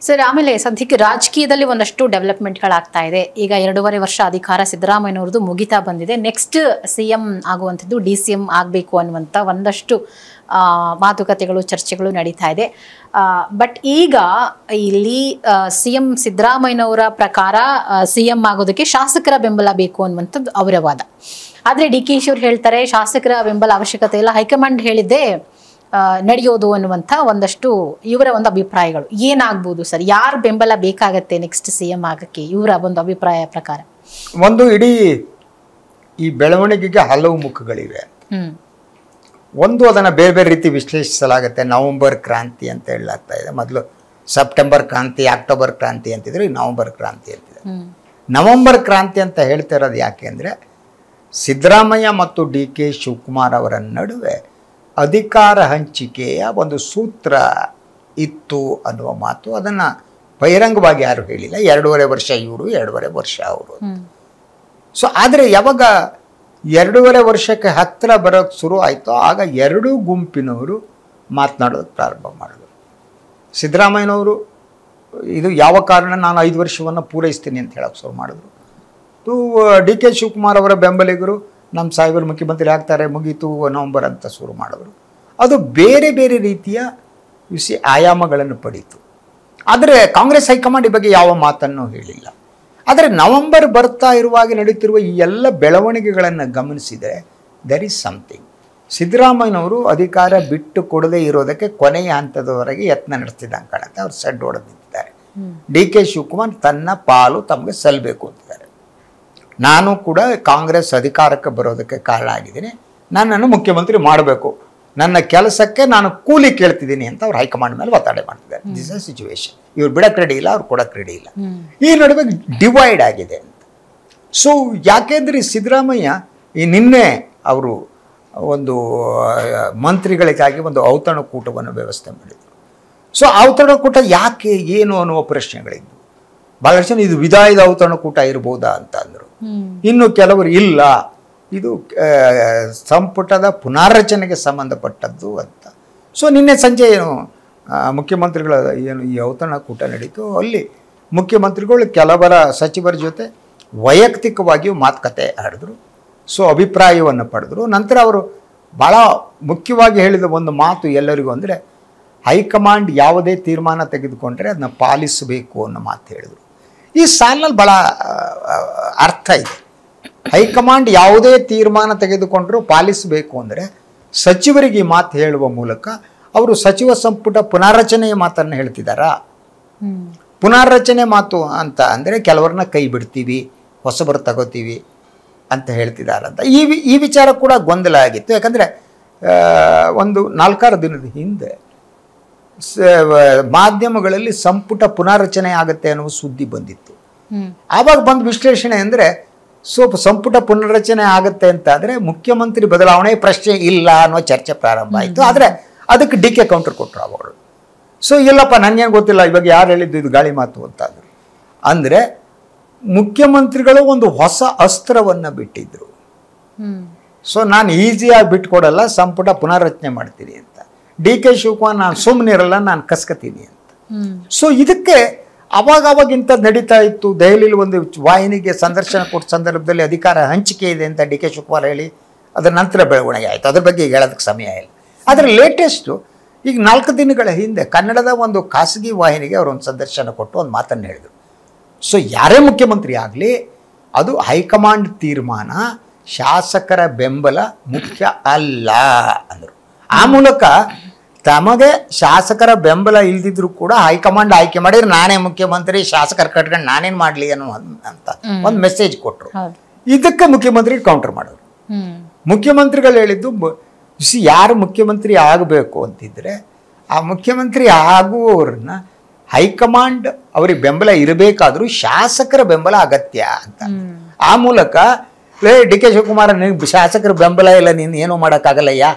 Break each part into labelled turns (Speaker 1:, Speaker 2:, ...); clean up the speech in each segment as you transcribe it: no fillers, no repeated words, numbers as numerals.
Speaker 1: Sir, ಆಮೇಲೆ ಸದ್ಯಕ್ಕೆ ರಾಜಕೀಯದಲ್ಲಿ ಒಂದಷ್ಟು ಡೆವಲಪ್ಮೆಂಟ್ಗಳಾಗ್ತಾ ಇದೆ. ಈಗ 2.5 ವರ್ಷ ಅಧಿಕಾರ ಸಿದ್ದರಾಮಯ್ಯನವ್ರದ್ದು ಮುಗಿತಾ ಬಂದಿದೆ. ನೆಕ್ಸ್ಟ್ CM ಆಗುವಂಥದ್ದು DCM ಆಗಬೇಕು ಅನ್ನುವಂಥ ಒಂದಷ್ಟು ಮಾತುಕತೆಗಳು, ಚರ್ಚೆಗಳು ನಡೀತಾ ಇದೆ. ಬಟ್ ಈಗ ಇಲ್ಲಿ CM ಸಿದ್ದರಾಮಯ್ಯನವರ ಪ್ರಕಾರ CM ಆಗೋದಕ್ಕೆ ಶಾಸಕರ ಬೆಂಬಲ ಬೇಕು ಅನ್ನುವಂಥದ್ದು ಅವರ ವಾದ. ಆದರೆ DK ಅವರು ಹೇಳ್ತಾರೆ ಶಾಸಕರ ಬೆಂಬಲ ಅವಶ್ಯಕತೆ ಇಲ್ಲ, ಹೈಕಮಾಂಡ್ ಹೇಳಿದ್ದೇ ನಡೆಯೋದು ಅನ್ನುವಂಥ ಒಂದಷ್ಟು ಇವರ ಒಂದು ಅಭಿಪ್ರಾಯಗಳು. ಏನಾಗ್ಬೋದು ಸರ್, ಯಾರ ಬೆಂಬಲ ಬೇಕಾಗತ್ತೆ ನೆಕ್ಸ್ಟ್ CM ಆಗಕ್ಕೆ ಇವರ ಒಂದು ಅಭಿಪ್ರಾಯ ಪ್ರಕಾರ?
Speaker 2: ಒಂದು ಇಡೀ ಈ ಬೆಳವಣಿಗೆಗೆ ಹಲವು ಮುಖಗಳಿವೆ. ಒಂದು ಅದನ್ನು ಬೇರೆ ಬೇರೆ ರೀತಿ ವಿಶ್ಲೇಷಿಸಲಾಗುತ್ತೆ. ನವೆಂಬರ್ ಕ್ರಾಂತಿ ಅಂತ ಹೇಳಲಾಗ್ತಾ ಇದೆ. ಮೊದಲು ಸೆಪ್ಟೆಂಬರ್ ಕ್ರಾಂತಿ, ಅಕ್ಟೋಬರ್ ಕ್ರಾಂತಿ ಅಂತಿದ್ರು, ಈ ನವೆಂಬರ್ ಕ್ರಾಂತಿ ಅಂತಿದೆ. ನವೆಂಬರ್ ಕ್ರಾಂತಿ ಅಂತ ಹೇಳ್ತಾ ಇರೋದು ಯಾಕೆ ಅಂದರೆ, ಸಿದ್ದರಾಮಯ್ಯ ಮತ್ತು DK ಶಿವಕುಮಾರ್ ಅವರ ನಡುವೆ ಅಧಿಕಾರ ಹಂಚಿಕೆಯ ಒಂದು ಸೂತ್ರ ಇತ್ತು ಅನ್ನುವ ಮಾತು. ಅದನ್ನು ಬಹಿರಂಗವಾಗಿ ಯಾರು ಹೇಳಿಲ್ಲ. 2.5 ವರ್ಷ ಇವರು, 2.5 ವರ್ಷ ಅವರು. ಸೊ ಆದರೆ ಯಾವಾಗ 2.5 ವರ್ಷಕ್ಕೆ ಹತ್ತಿರ ಬರೋಕ್ಕೆ ಶುರು ಆಯಿತೋ ಆಗ ಎರಡೂ ಗುಂಪಿನವರು ಮಾತನಾಡೋದಕ್ಕೆ ಪ್ರಾರಂಭ ಮಾಡಿದ್ರು. ಸಿದ್ದರಾಮಯ್ಯನವರು ಇದು ಯಾವ ಕಾರಣ ನಾನು 5 ವರ್ಷವನ್ನು ಪೂರೈಸ್ತೀನಿ ಅಂತ ಹೇಳೋಕ್ಕೆ ಶುರು ಮಾಡಿದ್ರು. DK ಶಿವಕುಮಾರ್ ಅವರ ಬೆಂಬಲಿಗರು ನಮ್ಮ ಸಾಹೇಬರು ಮುಖ್ಯಮಂತ್ರಿ ಆಗ್ತಾರೆ, ಮುಗೀತು ನವಂಬರ್ ಅಂತ ಶುರು ಮಾಡಿದ್ರು. ಅದು ಬೇರೆ ಬೇರೆ ರೀತಿಯ ಆಯಾಮಗಳನ್ನು ಪಡೀತು. ಆದರೆ ಕಾಂಗ್ರೆಸ್ ಹೈಕಮಾಂಡ್ ಈ ಬಗ್ಗೆ ಯಾವ ಮಾತನ್ನು ಹೇಳಿಲ್ಲ. ಆದರೆ ನವಂಬರ್ ಬರ್ತಾ ಇರುವಾಗ ನಡೀತಿರುವ ಈ ಎಲ್ಲ ಬೆಳವಣಿಗೆಗಳನ್ನು ಗಮನಿಸಿದರೆ ದರ್ ಈಸ್ ಸಮಥಿಂಗ್. ಸಿದ್ದರಾಮಯ್ಯನವರು ಅಧಿಕಾರ ಬಿಟ್ಟು ಕೊಡದೇ ಇರೋದಕ್ಕೆ ಕೊನೆಯ ಹಂತದವರೆಗೆ ಯತ್ನ ನಡೆಸ್ತಿದ್ದಂಗೆ ಕಾಣುತ್ತೆ. ಅವ್ರು ಸೆಡ್ ಹೊಡೆದಿದ್ದಾರೆ. DK ಶಿವಕುಮಾರ್ ತನ್ನ ಪಾಲು ತಮಗೆ ಸಲ್ಲಬೇಕು ಅಂತಿದ್ದಾರೆ. ನಾನು ಕೂಡ ಕಾಂಗ್ರೆಸ್ ಅಧಿಕಾರಕ್ಕೆ ಬರೋದಕ್ಕೆ ಕಾರಣ ಆಗಿದ್ದೀನಿ, ನನ್ನನ್ನು ಮುಖ್ಯಮಂತ್ರಿ ಮಾಡಬೇಕು, ನನ್ನ ಕೆಲಸಕ್ಕೆ ನಾನು ಕೂಲಿ ಕೇಳ್ತಿದ್ದೀನಿ ಅಂತ ಅವ್ರು ಹೈಕಮಾಂಡ್ ಮೇಲೆ ಒತ್ತಡ ಮಾಡ್ತಿದ್ದಾರೆ. This is situation. ಇವ್ರು ಬಿಡಕ್ಕೆ ರೆಡಿ ಇಲ್ಲ, ಅವ್ರು ಕೊಡಕ್ಕೆ ರೆಡಿ ಇಲ್ಲ. ಈ ನಡುವೆ ಡಿವೈಡ್ ಆಗಿದೆ ಅಂತ. ಸೊ ಯಾಕೆಂದ್ರೆ ಸಿದ್ದರಾಮಯ್ಯ ಈ ನಿನ್ನೆ ಅವರು ಒಂದು ಮಂತ್ರಿಗಳಿಗಾಗಿ ಒಂದು ಔತಣಕೂಟವನ್ನು ವ್ಯವಸ್ಥೆ ಮಾಡಿದರು. ಸೊ ಔತಣಕೂಟ ಯಾಕೆ, ಏನು ಅನ್ನುವ ಪ್ರಶ್ನೆಗಳಿದ್ವು. ಭಾಳಷ್ಟು ಜನ ಇದು ವಿದಾಯದ ಔತಣಕೂಟ ಇರ್ಬೋದಾ ಅಂತ ಅಂದರು. ಇನ್ನು ಕೆಲವರು ಇಲ್ಲ, ಇದು ಸಂಪುಟದ ಪುನಾರಚನೆಗೆ ಸಂಬಂಧಪಟ್ಟದ್ದು ಅಂತ. ಸೊ ನಿನ್ನೆ ಸಂಜೆ ಏನು ಮುಖ್ಯಮಂತ್ರಿಗಳ ಏನು ಈ ಔತಣಕೂಟ ನಡೀತು, ಅಲ್ಲಿ ಮುಖ್ಯಮಂತ್ರಿಗಳು ಕೆಲವರ ಸಚಿವರ ಜೊತೆ ವೈಯಕ್ತಿಕವಾಗಿಯೂ ಮಾತುಕತೆ ಆಡಿದ್ರು. ಸೊ ಅಭಿಪ್ರಾಯವನ್ನು ಪಡೆದ್ರು. ನಂತರ ಅವರು ಭಾಳ ಮುಖ್ಯವಾಗಿ ಹೇಳಿದ ಒಂದು ಮಾತು ಎಲ್ಲರಿಗೂ ಅಂದರೆ, ಹೈಕಮಾಂಡ್ ಯಾವುದೇ ತೀರ್ಮಾನ ತೆಗೆದುಕೊಂಡ್ರೆ ಅದನ್ನ ಪಾಲಿಸಬೇಕು ಅನ್ನೋ ಮಾತು ಹೇಳಿದರು. ಈ ಸಾಲಿನಲ್ಲಿ ಭಾಳ ಅರ್ಥ ಇದೆ. ಹೈಕಮಾಂಡ್ ಯಾವುದೇ ತೀರ್ಮಾನ ತೆಗೆದುಕೊಂಡ್ರೂ ಪಾಲಿಸಬೇಕು ಅಂದರೆ ಸಚಿವರಿಗೆ ಈ ಮಾತು ಹೇಳುವ ಮೂಲಕ ಅವರು ಸಚಿವ ಸಂಪುಟ ಪುನಾರಚನೆಯ ಮಾತನ್ನು ಹೇಳ್ತಿದ್ದಾರಾ? ಪುನಾರಚನೆ ಮಾತು ಅಂತ ಅಂದರೆ ಕೆಲವ್ರನ್ನ ಕೈ ಬಿಡ್ತೀವಿ, ಹೊಸಬರು ತಗೋತೀವಿ ಅಂತ ಹೇಳ್ತಿದ್ದಾರಂತ. ಈ ವಿಚಾರ ಕೂಡ ಗೊಂದಲ ಆಗಿತ್ತು. ಯಾಕಂದರೆ ಒಂದು 4-6 ದಿನದ ಹಿಂದೆ ಮಾಧ್ಯಮಗಳಲ್ಲಿ ಸಂಪುಟ ಪುನಾರಚನೆ ಆಗುತ್ತೆ ಅನ್ನುವ ಸುದ್ದಿ ಬಂದಿತ್ತು. ಆವಾಗ ಬಂದ ವಿಶ್ಲೇಷಣೆ ಅಂದರೆ, ಸಂಪುಟ ಪುನರ್ರಚನೆ ಆಗುತ್ತೆ ಅಂತ ಆದರೆ ಮುಖ್ಯಮಂತ್ರಿ ಬದಲಾವಣೆ ಪ್ರಶ್ನೆ ಇಲ್ಲ ಅನ್ನೋ ಚರ್ಚೆ ಪ್ರಾರಂಭ ಆಯಿತು. ಆದರೆ ಅದಕ್ಕೆ DK ಕೌಂಟರ್ ಕೊಟ್ಟರು ಅವರು. ಸೊ ಇಲ್ಲಪ್ಪ, ನನಗೇನು ಗೊತ್ತಿಲ್ಲ, ಇವಾಗ ಯಾರು ಹೇಳಿದ್ದು ಇದು ಗಾಳಿ ಮಾತು ಅಂತಾದರು. ಅಂದರೆ ಮುಖ್ಯಮಂತ್ರಿಗಳು ಒಂದು ಹೊಸ ಅಸ್ತ್ರವನ್ನು ಬಿಟ್ಟಿದ್ರು. ಸೊ ನಾನು ಈಸಿಯಾಗಿ ಬಿಟ್ಕೊಡಲ್ಲ, ಸಂಪುಟ ಪುನರ್ರಚನೆ ಮಾಡ್ತೀನಿ ಅಂತ. DK ಶಿವಕುಮಾರ್ ನಾನು ಸುಮ್ಮನೆ ಇರಲ್ಲ, ನಾನು ಕಸ್ಕತೀನಿ ಅಂತ. ಸೊ ಇದಕ್ಕೆ ಅವಾಗ ಇಂಥದ್ದು ನಡೀತಾ ಇತ್ತು. ದೆಹಲಿಯಲ್ಲಿ ಒಂದು ವಾಹಿನಿಗೆ ಸಂದರ್ಶನ ಕೊಟ್ಟ ಸಂದರ್ಭದಲ್ಲಿ ಅಧಿಕಾರ ಹಂಚಿಕೆ ಇದೆ ಅಂತ DK ಶಿವಕುಮಾರ್ ಹೇಳಿ ಅದರ ನಂತರ ಬೆಳವಣಿಗೆ ಆಯಿತು. ಅದ್ರ ಬಗ್ಗೆ ಈಗ ಹೇಳೋದಕ್ಕೆ ಸಮಯ ಇಲ್ಲ. ಆದರೆ ಲೇಟೆಸ್ಟು ಈಗ 4 ದಿನಗಳ ಹಿಂದೆ ಕನ್ನಡದ ಒಂದು ಖಾಸಗಿ ವಾಹಿನಿಗೆ ಅವರು ಒಂದು ಸಂದರ್ಶನ ಕೊಟ್ಟು ಒಂದು ಮಾತನ್ನು ಹೇಳಿದರು. ಸೊ ಯಾರೇ ಮುಖ್ಯಮಂತ್ರಿ ಆಗಲಿ ಅದು ಹೈಕಮಾಂಡ್ ತೀರ್ಮಾನ, ಶಾಸಕರ ಬೆಂಬಲ ಮುಖ್ಯ ಅಲ್ಲ ಅಂದರು. ಆ ಮೂಲಕ ತಮಗೆ ಶಾಸಕರ ಬೆಂಬಲ ಇಲ್ದಿದ್ರು ಕೂಡ ಹೈಕಮಾಂಡ್ ಆಯ್ಕೆ ಮಾಡಿದ್ರೆ ನಾನೇ ಮುಖ್ಯಮಂತ್ರಿ, ಶಾಸಕರ ಕಟ್ಕೊಂಡು ನಾನೇನು ಮಾಡಲಿ ಅನ್ನೋ ಅಂತ ಒಂದು ಮೆಸೇಜ್ ಕೊಟ್ಟರು. ಇದಕ್ಕೆ ಮುಖ್ಯಮಂತ್ರಿ ಕೌಂಟರ್ ಮಾಡಿದ್ರು. ಮುಖ್ಯಮಂತ್ರಿಗಳು ಹೇಳಿದ್ದು, ಯಾರು ಮುಖ್ಯಮಂತ್ರಿ ಆಗಬೇಕು ಅಂತಿದ್ರೆ ಆ ಮುಖ್ಯಮಂತ್ರಿ ಆಗುವವ್ರನ್ನ ಹೈಕಮಾಂಡ್ ಅವ್ರಿಗೆ ಬೆಂಬಲ ಇರಬೇಕಾದ್ರೂ ಶಾಸಕರ ಬೆಂಬಲ ಅಗತ್ಯ ಅಂತ. ಆ ಮೂಲಕ DK ಶಿವಕುಮಾರ್ ಶಾಸಕರ ಬೆಂಬಲ ಇಲ್ಲ, ನೀನು ಏನೂ ಮಾಡೋಕ್ಕಾಗಲ್ಲಯ್ಯ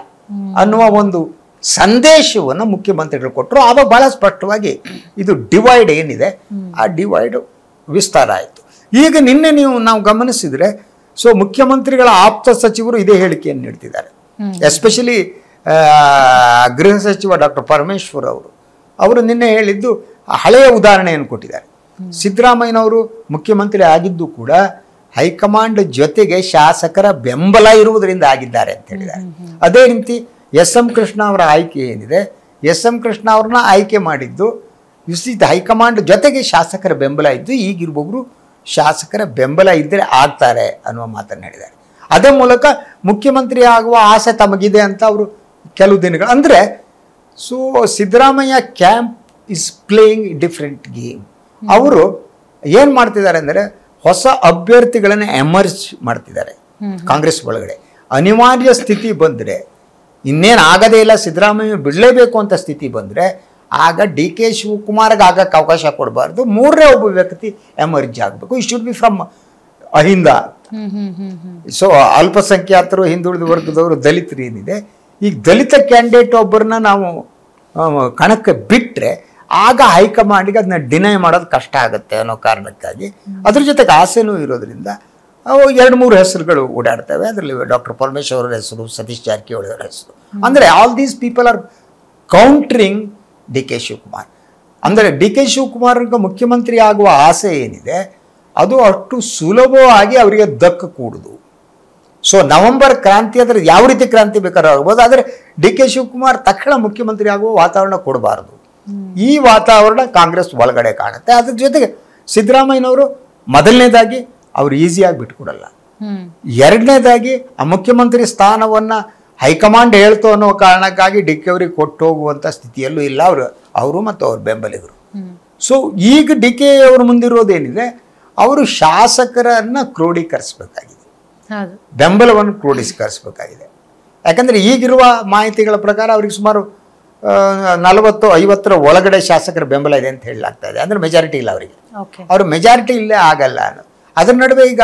Speaker 2: ಅನ್ನುವ ಒಂದು ಸಂದೇಶವನ್ನು ಮುಖ್ಯಮಂತ್ರಿಗಳು ಕೊಟ್ಟರು. ಆವಾಗ ಬಹಳ ಸ್ಪಷ್ಟವಾಗಿ ಇದು ಡಿವೈಡ್ ಏನಿದೆ ಆ ಡಿವೈಡ್ ವಿಸ್ತಾರ ಆಯಿತು. ಈಗ ನಿನ್ನೆ ನಾವು ಗಮನಿಸಿದರೆ ಸೊ ಮುಖ್ಯಮಂತ್ರಿಗಳ ಆಪ್ತ ಸಚಿವರು ಇದೇ ಹೇಳಿಕೆಯನ್ನು ನೀಡ್ತಿದ್ದಾರೆ. ಎಸ್ಪೆಷಲಿ ಗೃಹ ಸಚಿವ ಡಾಕ್ಟರ್ ಪರಮೇಶ್ವರ್ ಅವರು ಅವರು ನಿನ್ನೆ ಹೇಳಿದ್ದು ಹಳೆಯ ಉದಾಹರಣೆಯನ್ನು ಕೊಟ್ಟಿದ್ದಾರೆ. ಸಿದ್ದರಾಮಯ್ಯನವರು ಮುಖ್ಯಮಂತ್ರಿ ಆಗಿದ್ದು ಕೂಡ ಹೈಕಮಾಂಡ್ ಜೊತೆಗೆ ಶಾಸಕರ ಬೆಂಬಲ ಇರುವುದರಿಂದ ಆಗಿದ್ದಾರೆ ಅಂತ ಹೇಳಿದ್ದಾರೆ. ಅದೇ ರೀತಿ ಎಸ್.ಎಂ. ಕೃಷ್ಣ ಅವರ ಆಯ್ಕೆ ಏನಿದೆ, ಎಸ್.ಎಂ. ಕೃಷ್ಣ ಅವ್ರನ್ನ ಆಯ್ಕೆ ಮಾಡಿದ್ದು ಹೈಕಮಾಂಡ್ ಜೊತೆಗೆ ಶಾಸಕರ ಬೆಂಬಲ ಇದ್ದು, ಈಗಿರುವವರು ಶಾಸಕರ ಬೆಂಬಲ ಇದ್ದರೆ ಆಗ್ತಾರೆ ಅನ್ನುವ ಮಾತನ್ನು ಹೇಳಿದ್ದಾರೆ. ಅದೇ ಮೂಲಕ ಮುಖ್ಯಮಂತ್ರಿ ಆಗುವ ಆಸೆ ತಮಗಿದೆ ಅಂತ ಅವರು ಕೆಲವು ದಿನಗಳು ಅಂದರೆ, so Siddaramaiah camp is playing different game. ಅವರು ಏನು ಮಾಡ್ತಿದ್ದಾರೆ ಅಂದರೆ ಹೊಸ ಅಭ್ಯರ್ಥಿಗಳನ್ನು ಎಮರ್ಜ್ ಮಾಡ್ತಿದ್ದಾರೆ ಕಾಂಗ್ರೆಸ್ ಒಳಗಡೆ. ಅನಿವಾರ್ಯ ಸ್ಥಿತಿ ಬಂದರೆ, ಇನ್ನೇನು ಆಗದೇ ಇಲ್ಲ, ಸಿದ್ದರಾಮಯ್ಯ ಬಿಡಲೇಬೇಕು ಅಂತ ಸ್ಥಿತಿ ಬಂದರೆ ಆಗ ಡಿ ಕೆ ಶಿವಕುಮಾರ್ಗೆ ಆಗಕ್ಕೆ ಅವಕಾಶ ಕೊಡಬಾರ್ದು, ಮೂರನೇ ಒಬ್ಬ ವ್ಯಕ್ತಿ ಎಮರ್ಜ್ ಆಗಬೇಕು. It should be from Ahinda. So ಅಲ್ಪಸಂಖ್ಯಾತರು, ಹಿಂದುಳಿದ ವರ್ಗದವರು, ದಲಿತರು ಏನಿದೆ, ಈಗ ದಲಿತ ಕ್ಯಾಂಡಿಡೇಟ್ ಒಬ್ಬರನ್ನ ನಾವು ಕಣಕ್ಕೆ ಬಿಟ್ಟರೆ ಆಗ ಹೈಕಮಾಂಡಿಗೆ ಅದನ್ನ ಡಿನೈ ಮಾಡೋದು ಕಷ್ಟ ಆಗುತ್ತೆ ಅನ್ನೋ ಕಾರಣಕ್ಕಾಗಿ, ಅದ್ರ ಜೊತೆಗೆ ಆಸೆನೂ ಇರೋದ್ರಿಂದ 2-3 ಹೆಸರುಗಳು ಓಡಾಡ್ತವೆ. ಅದರಲ್ಲಿ ಡಾಕ್ಟರ್ ಪರಮೇಶ್ವರ್ ಅವರ ಹೆಸರು, ಸತೀಶ್ ಜಾರಕಿಹೊಳಿ ಅವರ ಹೆಸರು. ಅಂದರೆ all these people are countering D K Shivakumar. ಅಂದರೆ ಡಿ ಕೆ ಶಿವಕುಮಾರ್ಗೆ ಮುಖ್ಯಮಂತ್ರಿ ಆಗುವ ಆಸೆ ಏನಿದೆ ಅದು ಅಷ್ಟು ಸುಲಭವಾಗಿ ಅವರಿಗೆ ದಕ್ಕಕೂಡುದು. ಸೊ ನವೆಂಬರ್ ಕ್ರಾಂತಿ ಅಂದರೆ ಯಾವ ರೀತಿ ಕ್ರಾಂತಿ ಬೇಕಾದ್ರೂ ಆಗ್ಬೋದು, ಆದರೆ ಡಿ ಕೆ ಶಿವಕುಮಾರ್ ತಕ್ಷಣ ಮುಖ್ಯಮಂತ್ರಿ ಆಗುವ ವಾತಾವರಣ ಕೊಡಬಾರ್ದು. ಈ ವಾತಾವರಣ ಕಾಂಗ್ರೆಸ್ ಒಳಗಡೆ ಕಾಣುತ್ತೆ. ಅದ್ರ ಜೊತೆಗೆ ಸಿದ್ದರಾಮಯ್ಯನವರು ಮೊದಲನೇದಾಗಿ ಅವರು ಈಸಿಯಾಗಿ ಬಿಟ್ಕೊಡಲ್ಲ. ಎರಡನೇದಾಗಿ ಆ ಮುಖ್ಯಮಂತ್ರಿ ಸ್ಥಾನವನ್ನು ಹೈಕಮಾಂಡ್ ಹೇಳ್ತು ಅನ್ನೋ ಕಾರಣಕ್ಕಾಗಿ ಡಿ ಕೆ ಅವರಿಗೆ ಕೊಟ್ಟು ಹೋಗುವಂಥ ಸ್ಥಿತಿಯಲ್ಲೂ ಇಲ್ಲ ಅವರು ಮತ್ತು ಅವ್ರ ಬೆಂಬಲಿಗರು. ಸೊ ಈಗ ಡಿ ಕೆ ಅವ್ರ ಮುಂದಿರೋದೇನಿದೆ, ಅವರು ಶಾಸಕರನ್ನ ಕ್ರೋಢೀಕರಿಸಬೇಕಾಗಿದೆ, ಬೆಂಬಲವನ್ನು ಕ್ರೋಢೀಕರಿಸಬೇಕಾಗಿದೆ. ಯಾಕಂದರೆ ಈಗಿರುವ ಮಾಹಿತಿಗಳ ಪ್ರಕಾರ ಅವ್ರಿಗೆ ಸುಮಾರು 40-50 ಒಳಗಡೆ ಶಾಸಕರ ಬೆಂಬಲ ಇದೆ ಅಂತ ಹೇಳಲಾಗ್ತಾ ಇದೆ. ಅಂದರೆ ಮೆಜಾರಿಟಿ ಇಲ್ಲ ಅವರಿಗೆ, ಅವ್ರ ಮೆಜಾರಿಟಿ ಇಲ್ಲೇ ಆಗಲ್ಲ ಅನ್ನೋ. ಅದರ ನಡುವೆ ಈಗ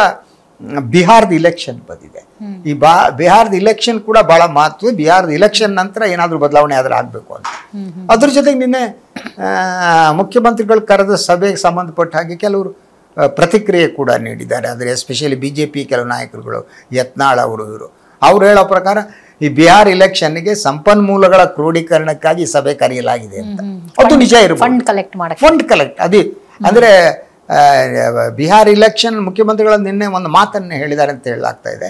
Speaker 2: ಬಿಹಾರದ ಇಲೆಕ್ಷನ್ ಬಂದಿದೆ. ಈ ಬಿಹಾರದ ಇಲೆಕ್ಷನ್ ಕೂಡ ಬಹಳ ಮಹತ್ವ. ಬಿಹಾರದ ಇಲೆಕ್ಷನ್ ನಂತರ ಏನಾದರೂ ಬದಲಾವಣೆ ಆದ್ರೆ ಆಗಬೇಕು ಅಂತ. ಅದ್ರ ಜೊತೆಗೆ ನಿನ್ನೆ ಮುಖ್ಯಮಂತ್ರಿಗಳು ಕರೆದ ಸಭೆಗೆ ಸಂಬಂಧಪಟ್ಟ ಹಾಗೆ ಕೆಲವರು ಪ್ರತಿಕ್ರಿಯೆ ಕೂಡ ನೀಡಿದ್ದಾರೆ. ಅಂದರೆ ಎಸ್ಪೆಷಲಿ BJP ಕೆಲವು ನಾಯಕರುಗಳು, ಯತ್ನಾಳ್ ಅವರು ಹೇಳೋ ಪ್ರಕಾರ ಈ ಬಿಹಾರ್ ಇಲೆಕ್ಷನ್ಗೆ ಸಂಪನ್ಮೂಲಗಳ ಕ್ರೋಢೀಕರಣಕ್ಕಾಗಿ ಸಭೆ ಕರೆಯಲಾಗಿದೆ ಅಂತ. ಅದು ನಿಜ ಇರಬಹುದು. ಫಂಡ್ ಕಲೆಕ್ಟ್ ಅದೇ ಅಂದರೆ ಬಿಹಾರ್ ಇಲೆಕ್ಷನ್ ಮುಖ್ಯಮಂತ್ರಿಗಳು ನಿನ್ನೆ ಒಂದು ಮಾತನ್ನು ಹೇಳಿದ್ದಾರೆ ಅಂತ ಹೇಳಲಾಗ್ತಾ ಇದೆ.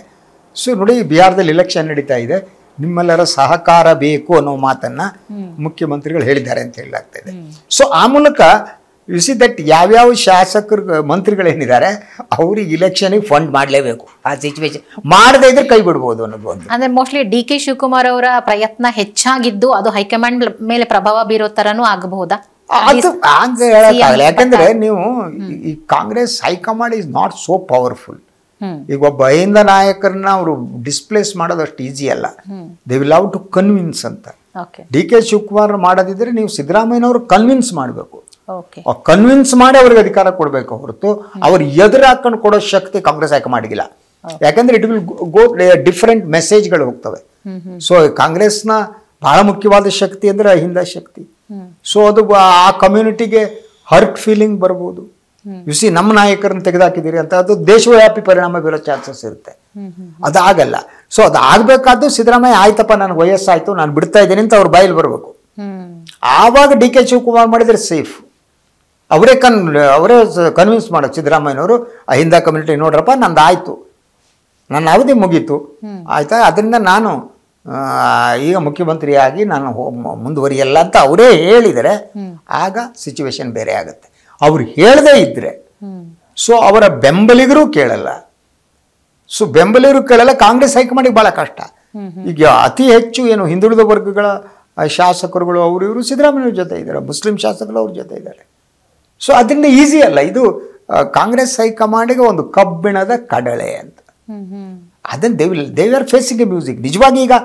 Speaker 2: ಸೊ ನೋಡಿ, ಬಿಹಾರದಲ್ಲಿ ಇಲೆಕ್ಷನ್ ನಡೀತಾ ಇದೆ, ನಿಮ್ಮೆಲ್ಲರ ಸಹಕಾರ ಬೇಕು ಅನ್ನೋ ಮಾತನ್ನ ಮುಖ್ಯಮಂತ್ರಿಗಳು ಹೇಳಿದ್ದಾರೆ ಅಂತ ಹೇಳಲಾಗ್ತಾ ಇದೆ. ಸೊ ಆ ಮೂಲಕ ಯು ಸಿ ದಟ್ ಯಾವ್ಯಾವ ಶಾಸಕರು ಮಂತ್ರಿಗಳೇನಿದ್ದಾರೆ ಅವ್ರಿಗೆ ಇಲೆಕ್ಷನ್ಗೆ ಫಂಡ್ ಮಾಡಲೇಬೇಕು. ಆ ಸಿಚುವೇಶನ್ ಮಾಡದೇ ಇದ್ರೆ ಕೈ ಬಿಡ್ಬೋದು ಅನ್ನೋದು ಒಂದು.
Speaker 1: ಅಂದ್ರೆ ಮೋಸ್ಟ್ಲಿ ಡಿ ಕೆ ಶಿವಕುಮಾರ್ ಅವರ ಪ್ರಯತ್ನ ಹೆಚ್ಚಾಗಿದ್ದು ಅದು ಹೈಕಮಾಂಡ್ ಮೇಲೆ ಪ್ರಭಾವ ಬೀರೋ ತರನೂ ಆಗಬಹುದಾ?
Speaker 2: ಅದು ಅಂತ ಹೇಳಕ್ಕಾಗಲ್ಲ. ಯಾಕಂದ್ರೆ ನೀವು ಈ Congress high command is not so powerful. ಈಗ ಒಬ್ಬ ಅಹಿಂದ ನಾಯಕರನ್ನ ಅವರು ಡಿಸ್ಪ್ಲೇಸ್ ಮಾಡೋದು ಅಷ್ಟು ಈಸಿ ಅಲ್ಲ. They will have to convince ಅಂತ. ಡಿ ಕೆ ಶಿವಕುಮಾರ್ ಮಾಡೋದಿದ್ರೆ ನೀವು ಸಿದ್ದರಾಮಯ್ಯನವರು ಕನ್ವಿನ್ಸ್ ಮಾಡಬೇಕು. ಕನ್ವಿನ್ಸ್ ಮಾಡಿ ಅವ್ರಿಗೆ ಅಧಿಕಾರ ಕೊಡಬೇಕು ಹೊರತು ಅವ್ರು ಎದುರು ಹಾಕೊಂಡು ಕೊಡೋ ಶಕ್ತಿ ಕಾಂಗ್ರೆಸ್ ಹೈಕಮಾಂಡ್ಗಿಲ್ಲ. ಯಾಕಂದ್ರೆ ಇಟ್ ವಿಲ್ ಗೋ ಡಿಫರೆಂಟ್ ಮೆಸೇಜ್ಗಳು ಹೋಗ್ತವೆ. ಸೊ ಕಾಂಗ್ರೆಸ್ನ ಬಹಳ ಮುಖ್ಯವಾದ ಶಕ್ತಿ ಅಂದ್ರೆ ಅಹಿಂದ ಶಕ್ತಿ. ಸೊ ಅದು ಆ ಕಮ್ಯುನಿಟಿಗೆ ಹರ್ಟ್ ಫೀಲಿಂಗ್ ಬರ್ಬೋದು. ಸಿ ನಮ್ಮ ನಾಯಕರನ್ನು ತೆಗೆದುಹಾಕಿದ್ದೀರಿ ಅಂತ ಅದು ದೇಶವ್ಯಾಪಿ ಪರಿಣಾಮ ಬೀರೋ ಚಾನ್ಸಸ್ ಇರುತ್ತೆ. ಅದಾಗಲ್ಲ. ಸೊ ಅದು ಆಗ್ಬೇಕಾದ್ದು ಸಿದ್ದರಾಮಯ್ಯ ಆಯ್ತಪ್ಪ, ನನಗೆ ವಯಸ್ಸಾಯ್ತು, ನಾನು ಬಿಡ್ತಾ ಇದ್ದೀನಿ ಅಂತ ಅವ್ರ ಬಾಯಲ್ಲಿ ಬರಬೇಕು. ಆವಾಗ ಡಿ ಕೆ ಶಿವಕುಮಾರ್ ಮಾಡಿದ್ರೆ ಸೇಫ್. ಅವರೇ ಕನ್ವಿನ್ಸ್ ಮಾಡೋದು ಸಿದ್ದರಾಮಯ್ಯನವರು, ಅಹಿಂದ ಕಮ್ಯುನಿಟಿ ನೋಡ್ರಪ್ಪ, ನಂದು ಆಯ್ತು, ನನ್ನ ಅವಧಿ ಮುಗೀತು, ಆಯ್ತಾ, ಅದರಿಂದ ನಾನು ಈಗ ಮುಖ್ಯಮಂತ್ರಿಯಾಗಿ ನಾನು ಮುಂದುವರಿಯಲ್ಲ ಅಂತ ಅವರೇ ಹೇಳಿದರೆ ಆಗ ಸಿಚುವೇಶನ್ ಬೇರೆ ಆಗುತ್ತೆ. ಅವ್ರು ಹೇಳದೇ ಇದ್ರೆ ಸೊ ಅವರ ಬೆಂಬಲಿಗರು ಕೇಳಲ್ಲ. ಸೊ ಬೆಂಬಲಿಗರು ಕೇಳಲ್ಲ, ಕಾಂಗ್ರೆಸ್ ಹೈಕಮಾಂಡಿಗೆ ಬಹಳ ಕಷ್ಟ. ಈಗ ಅತಿ ಹೆಚ್ಚು ಏನು ಹಿಂದುಳಿದ ವರ್ಗಗಳ ಶಾಸಕರುಗಳು ಅವರು ಇವರು ಸಿದ್ದರಾಮಯ್ಯ ಜೊತೆ ಇದ್ದಾರೆ, ಮುಸ್ಲಿಂ ಶಾಸಕರು ಅವ್ರ ಜೊತೆ ಇದ್ದಾರೆ. ಸೊ ಅದರಿಂದ ಈಸಿ ಅಲ್ಲ ಇದು. ಕಾಂಗ್ರೆಸ್ ಹೈಕಮಾಂಡಿಗೆ ಒಂದು ಕಬ್ಬಿಣದ ಕಡಲೆ ಅಂತ. ಅದನ್ನು they are facing A music. ನಿಜವಾಗಿ ಈಗ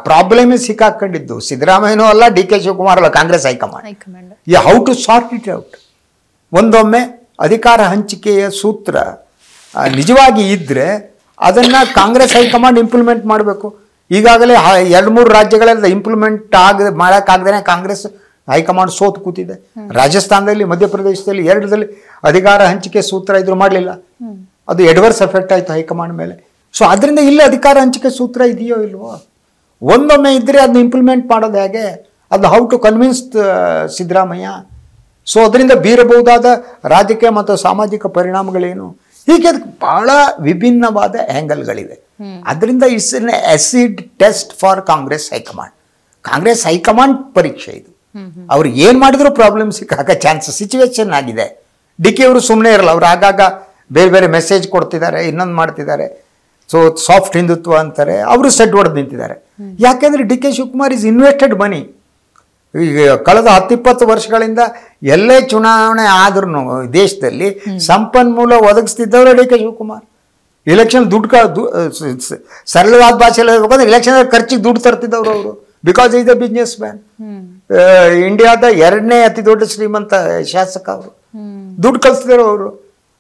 Speaker 2: ಪ್ರಾಬ್ಲಮೇ ಸಿಕ್ಕಾಕೊಂಡಿದ್ದು ಸಿದ್ದರಾಮಯ್ಯನೂ ಅಲ್ಲ, ಡಿ ಕೆ ಶಿವಕುಮಾರ್ ಅಲ್ಲ, Congress high command. How to sort it out. ಒಂದೊಮ್ಮೆ ಅಧಿಕಾರ ಹಂಚಿಕೆಯ ಸೂತ್ರ ನಿಜವಾಗಿ ಇದ್ದರೆ ಅದನ್ನು ಕಾಂಗ್ರೆಸ್ ಹೈಕಮಾಂಡ್ ಇಂಪ್ಲಿಮೆಂಟ್ ಮಾಡಬೇಕು. ಈಗಾಗಲೇ 2-3 ರಾಜ್ಯಗಳೆಲ್ಲ ಇಂಪ್ಲಿಮೆಂಟ್ ಮಾಡೋಕ್ಕಾಗದೇ ಕಾಂಗ್ರೆಸ್ ಹೈಕಮಾಂಡ್ ಸೋತು ಕೂತಿದೆ. ರಾಜಸ್ಥಾನದಲ್ಲಿ, ಮಧ್ಯಪ್ರದೇಶದಲ್ಲಿ 2ರಲ್ಲಿ ಅಧಿಕಾರ ಹಂಚಿಕೆ ಸೂತ್ರ ಇದ್ರು ಮಾಡಲಿಲ್ಲ. ಅದು ಎಡ್ವರ್ಸ್ ಎಫೆಕ್ಟ್ ಆಯಿತು ಹೈಕಮಾಂಡ್ ಮೇಲೆ. ಸೊ ಅದರಿಂದ ಇಲ್ಲಿ ಅಧಿಕಾರ ಹಂಚಿಕೆ ಸೂತ್ರ ಇದೆಯೋ ಇಲ್ವೋ, ಒಂದೊಮ್ಮೆ ಇದ್ದರೆ ಅದನ್ನ ಇಂಪ್ಲಿಮೆಂಟ್ ಮಾಡೋದು ಹೇಗೆ ಅದು how to convince Siddaramaiah. So ಅದರಿಂದ ಬೀರಬಹುದಾದ ರಾಜಕೀಯ ಮತ್ತು ಸಾಮಾಜಿಕ ಪರಿಣಾಮಗಳೇನು, ಹೀಗೆ ಅದಕ್ಕೆ ಬಹಳ ವಿಭಿನ್ನವಾದ ಆ್ಯಂಗಲ್ಗಳಿವೆ. ಅದರಿಂದ it's an acid test for Congress high command. Congress high command ಪರೀಕ್ಷೆ ಇದು. ಅವ್ರು ಏನು ಮಾಡಿದ್ರು ಪ್ರಾಬ್ಲಮ್ ಸಿಕ್ಕಾಗ ಚಾನ್ಸಸ್ ಸಿಚುವೇಶನ್ ಆಗಿದೆ. ಡಿ ಕೆ ಅವರು ಸುಮ್ಮನೆ ಇರಲ್ಲ, ಅವ್ರು ಆಗಾಗ ಬೇರೆ ಬೇರೆ ಮೆಸೇಜ್ ಕೊಡ್ತಿದ್ದಾರೆ, ಇನ್ನೊಂದು ಮಾಡ್ತಿದ್ದಾರೆ. ಸೊ ಸಾಫ್ಟ್ ಹಿಂದುತ್ವ ಅಂತಾರೆ, ಅವರು ಸೆಟ್ ಹೊಡೆದು ನಿಂತಿದ್ದಾರೆ. ಯಾಕೆಂದರೆ D K Shivakumar is invested money. ಈಗ ಕಳೆದ 10-20 ವರ್ಷಗಳಿಂದ ಎಲ್ಲೇ ಚುನಾವಣೆ ಆದ್ರೂ ದೇಶದಲ್ಲಿ ಸಂಪನ್ಮೂಲ ಒದಗಿಸ್ತಿದ್ದವರು ಡಿ ಕೆ ಶಿವಕುಮಾರ್. ಇಲೆಕ್ಷನ್ ದುಡ್ಡು ಸರಳವಾದ ಭಾಷೆಯಲ್ಲಿ ಹೇಳ್ಬೇಕಂದ್ರೆ ಇಲೆಕ್ಷನ್ ಖರ್ಚಿಗೆ ದುಡ್ಡು ತರ್ತಿದ್ದವರು ಅವರು. Because is the business man. ಇಂಡಿಯಾದ 2ನೇ ಅತಿ ದೊಡ್ಡ ಶ್ರೀಮಂತ ಶಾಸಕ ಅವರು. ದುಡ್ಡು ಕಳಿಸ್ತಿದ್ರು ಅವರು.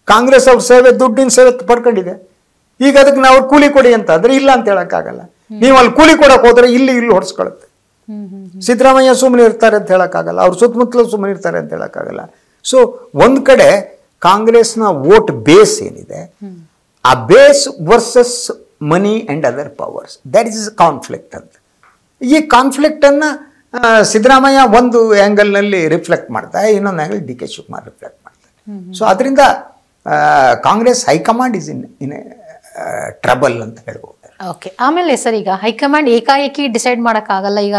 Speaker 2: ಕಾಂಗ್ರೆಸ್ ಅವ್ರ ಸೇವೆ, ದುಡ್ಡಿನ ಸೇವೆ ಪಡ್ಕೊಂಡಿದೆ. ಈಗ ಅದಕ್ಕೆ ನಾವು ಕೂಲಿ ಕೊಡಿ ಅಂತ ಅಂದ್ರೆ ಇಲ್ಲ ಅಂತ ಹೇಳಕ್ಕಾಗಲ್ಲ. ನೀವು ಅಲ್ಲಿ ಕೂಲಿ ಕೊಡಕ್ಕೆ ಹೋದ್ರೆ ಇಲ್ಲಿ ಹೊಡ್ಸ್ಕೊಳುತ್ತೆ. ಸಿದ್ದರಾಮಯ್ಯ ಸುಮ್ಮನೆ ಇರ್ತಾರೆ ಅಂತ ಹೇಳಕ್ಕಾಗಲ್ಲ, ಅವ್ರ ಸುತ್ತಮುತ್ತಲು ಸುಮ್ಮನೆ ಇರ್ತಾರೆ ಅಂತ ಹೇಳಕ್ಕಾಗಲ್ಲ. ಸೊ ಒಂದ್ ಕಡೆ ಕಾಂಗ್ರೆಸ್ನ ವೋಟ್ ಬೇಸ್ ಏನಿದೆ, ಆ base versus money and other powers, that is conflict ಅಂತ. ಈ ಕಾನ್ಫ್ಲಿಕ್ಟನ್ನು ಸಿದ್ದರಾಮಯ್ಯ ಒಂದು ಆ್ಯಂಗಲ್ನಲ್ಲಿ ರಿಫ್ಲೆಕ್ಟ್ ಮಾಡ್ತಾರೆ, ಇನ್ನೊಂದು angle D K Shivakumar reflect ಮಾಡ್ತಾರೆ. ಸೊ ಅದರಿಂದ Congress high command is in trouble ಅಂತ ಹೇಳ್ಬೋದು.
Speaker 1: ಓಕೆ, ಆಮೇಲೆ ಸರ್ ಈಗ ಹೈಕಮಾಂಡ್ ಏಕಾಏಕಿ ಡಿಸೈಡ್ ಮಾಡೋಕ್ಕಾಗಲ್ಲ. ಈಗ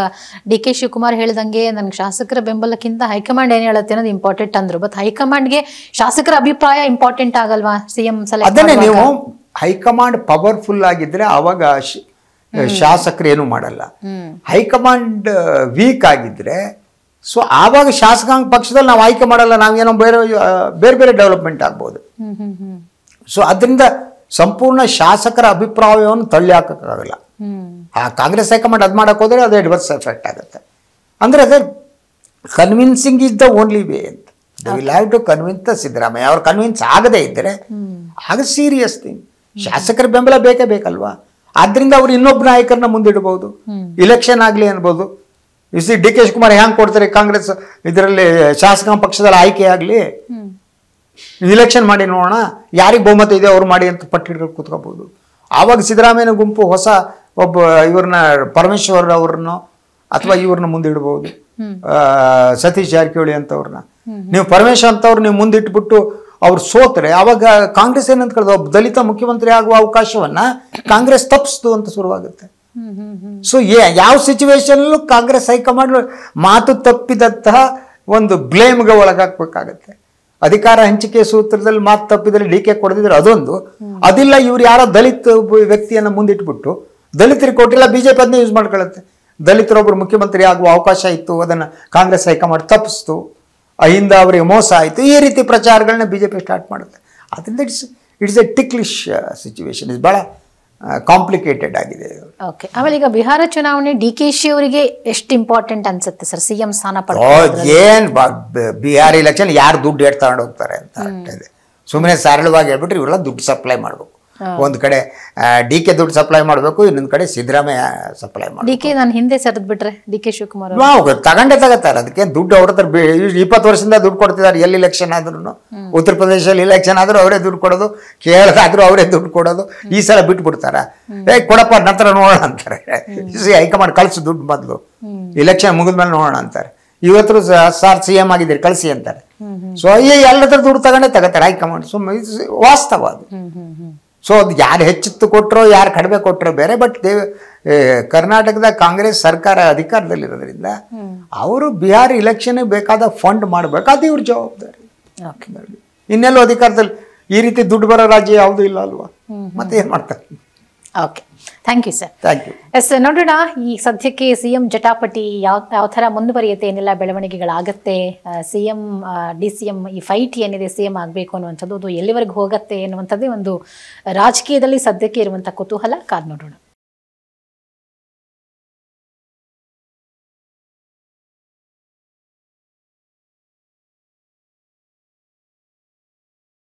Speaker 1: ಡಿ ಕೆ ಶಿವಕುಮಾರ್ ಹೇಳ್ದಂಗೆ ನನಗೆ ಶಾಸಕರ ಬೆಂಬಲಕ್ಕಿಂತ ಹೈಕಮಾಂಡ್ ಏನು ಹೇಳುತ್ತೆ ಅನ್ನೋದು ಇಂಪಾರ್ಟೆಂಟ್ ಅಂದ್ರು. ಬಟ್ ಹೈಕಮಾಂಡ್ಗೆ ಶಾಸಕರ ಅಭಿಪ್ರಾಯ ಇಂಪಾರ್ಟೆಂಟ್ ಆಗಲ್ವಾ ಸಿಎಂ ಸೆಲೆಕ್ಟ್?
Speaker 2: ಅದನ್ನೇ, ನೀವು ಹೈಕಮಾಂಡ್ ಪವರ್ಫುಲ್ ಆಗಿದ್ರೆ ಅವಾಗ ಶಾಸಕರು ಏನು ಮಾಡಲ್ಲ. ಹೈಕಮಾಂಡ್ ವೀಕ್ ಆಗಿದ್ರೆ ಸೊ ಆವಾಗ ಶಾಸಕಾಂಗ ಪಕ್ಷದಲ್ಲಿ ನಾವು ಆಯ್ಕೆ ಮಾಡಲ್ಲ, ನಾವೇನೋ ಬೇರೆ ಬೇರೆ ಡೆವಲಪ್ಮೆಂಟ್ ಆಗ್ಬೋದು. ಸೊ ಅದರಿಂದ ಸಂಪೂರ್ಣ ಶಾಸಕರ ಅಭಿಪ್ರಾಯವನ್ನು ತಳ್ಳಿ ಹಾಕೋಕ್ಕಾಗಲ್ಲ. ಆ ಕಾಂಗ್ರೆಸ್ ಹೈಕಮಾಂಡ್ ಅದು ಮಾಡಕ್ಕೆ ಹೋದರೆ ಅದು ಅಡ್ವರ್ಸ್ ಎಫೆಕ್ಟ್ ಆಗುತ್ತೆ. ಅಂದರೆ ಅದೇ convincing is the only way ಅಂತ. They will have to convince the Siddaramaiah. ಅವ್ರು ಕನ್ವಿನ್ಸ್ ಆಗದೇ ಇದ್ದರೆ ಆಗ ಸೀರಿಯಸ್ ಥಿಂಗ್. ಶಾಸಕರ ಬೆಂಬಲ ಬೇಕೇ ಬೇಕಲ್ವಾ? ಆದ್ದರಿಂದ ಅವ್ರು ಇನ್ನೊಬ್ಬ ನಾಯಕರನ್ನ ಮುಂದಿಡ್ಬೋದು, ಇಲೆಕ್ಷನ್ ಆಗಲಿ ಅನ್ಬೋದು. ಇಸಿ ಡಿ ಕೆ ಶಿವಕುಮಾರ್ ಹ್ಯಾಂಗೆ ಕೊಡ್ತಾರೆ ಕಾಂಗ್ರೆಸ್ ಇದರಲ್ಲಿ ಶಾಸಕಾಂಗ ಪಕ್ಷದಲ್ಲಿ ಆಯ್ಕೆ ಆಗಲಿ, ಇಲೆಕ್ಷನ್ ಮಾಡಿ ನೋಡೋಣ, ಯಾರಿಗೆ ಬಹುಮತ ಇದೆ ಅವ್ರು ಮಾಡಿ ಅಂತ ಪಟ್ಟಿಡ್ಕೊಂಡು ಕೂತ್ಕೋಬಹುದು. ಆವಾಗ ಸಿದ್ದರಾಮಯ್ಯನ ಗುಂಪು ಹೊಸ ಒಬ್ಬ ಇವ್ರನ್ನ ಪರಮೇಶ್ವರ್ ಅವ್ರನ್ನ ಅಥವಾ ಇವ್ರನ್ನ ಮುಂದಿಡ್ಬೋದು, ಸತೀಶ್ ಜಾರಕಿಹೊಳಿ ಅಂತವ್ರನ್ನ. ನೀವು ಪರಮೇಶ್ವರ್ ಅಂತವ್ರು ನೀವು ಮುಂದಿಟ್ಬಿಟ್ಟು ಅವ್ರು ಸೋತ್ರೆ ಆವಾಗ ಕಾಂಗ್ರೆಸ್ ಏನಂತ ಕೇಳಿದ ಒಬ್ಬ ದಲಿತ ಮುಖ್ಯಮಂತ್ರಿ ಆಗುವ ಅವಕಾಶವನ್ನ ಕಾಂಗ್ರೆಸ್ ತಪ್ಪಿಸ್ತು ಅಂತ ಶುರುವಾಗುತ್ತೆ. ಸೊ ಯಾವ ಸಿಚುವೇಶನ್ ಕಾಂಗ್ರೆಸ್ ಹೈಕಮಾಂಡ್ ಮಾತು ತಪ್ಪಿದಂತಹ ಒಂದು ಬ್ಲೇಮ್ಗೆ ಒಳಗಾಕ್ಬೇಕಾಗತ್ತೆ. ಅಧಿಕಾರ ಹಂಚಿಕೆ ಸೂತ್ರದಲ್ಲಿ ಮಾತು ತಪ್ಪಿದಲ್ಲಿ ಡಿ ಕೆ ಕೊಡದಿದ್ರೆ ಅದೊಂದು, ಅದಿಲ್ಲ ಇವ್ರು ಯಾರೋ ದಲಿತ ವ್ಯಕ್ತಿಯನ್ನು ಮುಂದಿಟ್ಬಿಟ್ಟು ದಲಿತರಿಗೆ ಕೊಟ್ಟಿಲ್ಲ, ಬಿಜೆಪಿ ಅದನ್ನೇ ಯೂಸ್ ಮಾಡ್ಕೊಳ್ಳುತ್ತೆ. ದಲಿತರೊಬ್ಬರು ಮುಖ್ಯಮಂತ್ರಿ ಆಗುವ ಅವಕಾಶ ಇತ್ತು, ಅದನ್ನು ಕಾಂಗ್ರೆಸ್ ಹೈಕಮಾಂಡ್ ತಪ್ಪಿಸ್ತು, ಅಹಿಂದ ಅವರಿಗೆ ಮೋಸ ಆಯಿತು, ಈ ರೀತಿ ಪ್ರಚಾರಗಳನ್ನ ಬಿಜೆಪಿ ಸ್ಟಾರ್ಟ್ ಮಾಡುತ್ತೆ. ಅದರಿಂದ ಇಟ್ಸ್ ಎ ಟಿಕ್ಲಿಶ್ ಸಿಚುವೇಶನ್, ಇಸ್ ಭಾಳ ಕಾಂಪ್ಲಿಕೇಟೆಡ್ ಆಗಿದೆ.
Speaker 1: ಓಕೆ, ಆಮೇಲೆ ಈಗ ಬಿಹಾರ ಚುನಾವಣೆ ಡಿ ಕೆ ಶಿ ಅವರಿಗೆ ಎಷ್ಟು ಇಂಪಾರ್ಟೆಂಟ್ ಅನ್ಸುತ್ತೆ ಸರ್ ಸಿಎಂ ಸ್ಥಾನ
Speaker 2: ಏನ್ ಬಿಹಾರ್ ಇಲೆಕ್ಷನ್ ಯಾರು ದುಡ್ಡು ಏಟ್ ತಗೊಂಡು ಹೋಗ್ತಾರೆ ಅಂತ ಸುಮ್ಮನೆ ಸರಳವಾಗಿ ಹೇಳ್ಬಿಟ್ರೆ ಇವರೆಲ್ಲ ದುಡ್ಡು ಸಪ್ಲೈ ಮಾಡಬೇಕು. ಒಂದ್ ಕಡೆ ಡಿ ಕೆ ದುಡ್ಡು ಸಪ್ಲೈ ಮಾಡಬೇಕು, ಇನ್ನೊಂದ್ ಕಡೆ ಸಿದ್ದರಾಮಯ್ಯ ಸಪ್ಲೈ ಮಾಡಿ.
Speaker 1: ಡಿ ಕೆ ನಾನು ಹಿಂದೆ ಸರಿದ್ ಬಿಟ್ರೆ ಡಿ ಕೆ ಶಿವಕುಮಾರ್
Speaker 2: ತಗೊಂಡೇ ತಗೋತಾರೆ. ಅದಕ್ಕೆ ದುಡ್ಡು ಅವ್ರ ಹತ್ರ 20 ವರ್ಷದಿಂದ ದುಡ್ಡು ಕೊಡ್ತಿದ್ದಾರೆ. ಎಲ್ಲಿ ಇಲೆಕ್ಷನ್ ಆದ್ರೂ, ಉತ್ತರ ಪ್ರದೇಶದಲ್ಲಿ ಇಲೆಕ್ಷನ್ ಆದ್ರೂ ಅವರೇ ದುಡ್ಡು ಕೊಡೋದು, ಕೇರಳಾದ್ರೂ ಅವರೇ ದುಡ್ಡು ಕೊಡೋದು. ಈ ಸಲ ಬಿಟ್ಬಿಡ್ತಾರ, ಕೊಡಪ್ಪ ನಂತರ ನೋಡೋಣ ಅಂತಾರೆ. ಹೈಕಮಾಂಡ್ ಕಳ್ಸು ದುಡ್ಡು ಮೊದಲು, ಇಲೆಕ್ಷನ್ ಮುಗಿದ್ಮೇಲೆ ನೋಡೋಣ ಅಂತಾರೆ. ಇವತ್ತು ಸಾರ್ CM ಆಗಿದ್ದೀರಿ ಕಳಿಸಿ ಅಂತಾರೆ. ಸೊ ಎಲ್ಲ ಹತ್ರ ದುಡ್ಡು ತಗೊಂಡೇ ತಗೋತಾರೆ ಹೈಕಮಾಂಡ್. ಸುಮ್ಮನೆ ವಾಸ್ತವ ಅದು. ಸೊ ಅದು ಯಾರು ಹೆಚ್ಚಿತ್ತು ಕೊಟ್ಟರೋ ಯಾರು ಕಡಿಮೆ ಕೊಟ್ಟರೋ ಬೇರೆ. ಬಟ್ ಕರ್ನಾಟಕದ ಕಾಂಗ್ರೆಸ್ ಸರ್ಕಾರ ಅಧಿಕಾರದಲ್ಲಿರೋದ್ರಿಂದ ಅವರು ಬಿಹಾರ್ ಇಲೆಕ್ಷನ್ ಬೇಕಾದ ಫಂಡ್ ಮಾಡಬೇಕು, ಅದು ಇವ್ರ ಜವಾಬ್ದಾರಿ. ಇನ್ನೆಲ್ಲೋ ಅಧಿಕಾರದಲ್ಲಿ ಈ ರೀತಿ ದುಡ್ಡು ಬರೋ ರಾಜ್ಯ ಯಾವುದೂ ಇಲ್ಲ ಅಲ್ವಾ, ಮತ್ತೆ ಏನು ಮಾಡ್ತಾರೆ.
Speaker 1: Okay, thank you sir.
Speaker 2: Thank you.
Speaker 1: Yes, ನೋಡೋಣ ಈ ಸದ್ಯಕ್ಕೆ ಸಿಎಂ ಜಟಾಪಟಿ ಯಾವ ಥರ ಮುಂದುವರಿಯುತ್ತೆ, ಏನೆಲ್ಲ ಬೆಳವಣಿಗೆಗಳಾಗತ್ತೆ, ಸಿಎಂ DCM ಈ ಫೈಟ್ ಏನಿದೆ CM ಆಗಬೇಕು ಅನ್ನುವಂಥದ್ದು ಅದು ಎಲ್ಲಿವರೆಗೂ ಹೋಗುತ್ತೆ ಎನ್ನುವಂಥದ್ದೇ ಒಂದು ರಾಜಕೀಯದಲ್ಲಿ ಸದ್ಯಕ್ಕೆ ಇರುವಂಥ ಕುತೂಹಲ. ಕಾದ್ ನೋಡೋಣ.